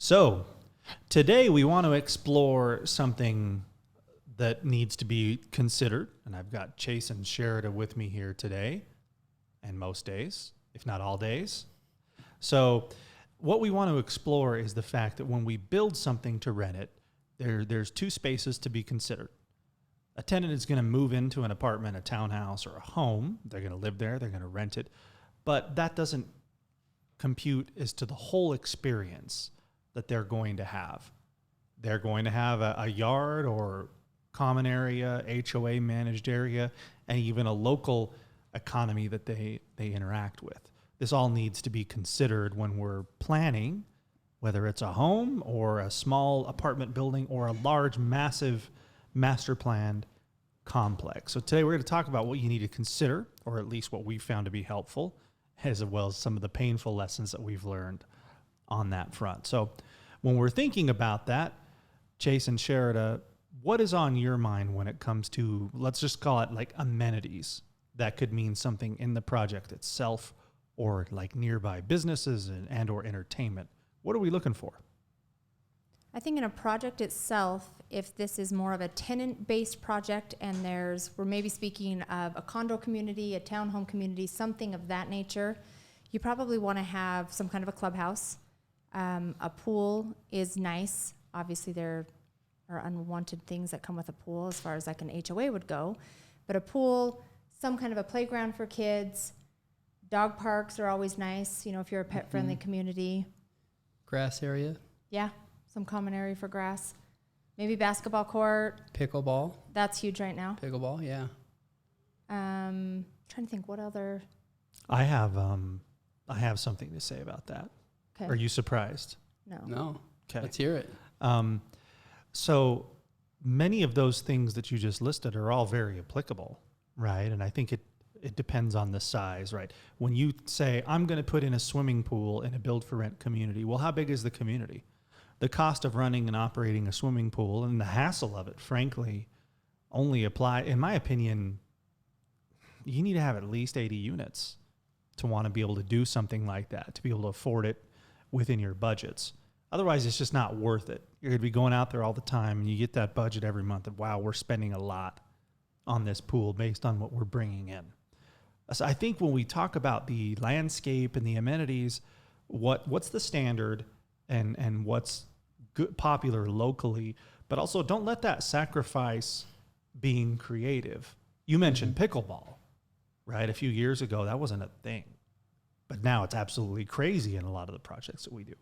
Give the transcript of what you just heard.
So, today we want to explore something that needs to be considered. And I've got Chase and Sherida with me here today, and most days, if not all days. So, what we want to explore is the fact that when we build something to rent it, there's two spaces to be considered. A tenant is going to move into an apartment, a townhouse, or a home. They're going to live there. They're going to rent it. But that doesn't compute as to the whole experience that they're going to have. They're going to have a yard or common area, HOA managed area, and even a local economy that they interact with. This all needs to be considered when we're planning, whether it's a home or a small apartment building or a large, massive master planned complex. So today we're going to talk about what you need to consider, or at least what we found to be helpful, as well as some of the painful lessons that we've learned on that front. So when we're thinking about that, Chase and Sherida, what is on your mind when it comes to, let's just call it like amenities? That could mean something in the project itself or like nearby businesses and or entertainment. What are we looking for? I think in a project itself, if this is more of a tenant-based project and we're maybe speaking of a condo community, a townhome community, something of that nature, you probably want to have some kind of a clubhouse. A pool is nice. Obviously, there are unwanted things that come with a pool as far as like an HOA would go. But a pool, some kind of a playground for kids. Dog parks are always nice, if you're a pet-friendly community. Grass area. Yeah, some common area for grass. Maybe basketball court. Pickleball. That's huge right now. Pickleball, yeah. Trying to think what other. I have something to say about that. Okay. Are you surprised? No. Okay. Let's hear it. So many of those things that you just listed are all very applicable, right? And I think it depends on the size, right? When you say, I'm going to put in a swimming pool in a build-for-rent community, well, how big is the community? The cost of running and operating a swimming pool and the hassle of it, frankly, only apply, in my opinion, you need to have at least 80 units to want to be able to do something like that, to be able to afford it within your budgets. Otherwise, it's just not worth it. You're going to be going out there all the time, and you get that budget every month of, wow, we're spending a lot on this pool based on what we're bringing in. So I think when we talk about the landscape and the amenities, what's the standard and what's good, popular locally, but also don't let that sacrifice being creative. You mentioned pickleball, right? A few years ago, that wasn't a thing, but now it's absolutely crazy in a lot of the projects that we do.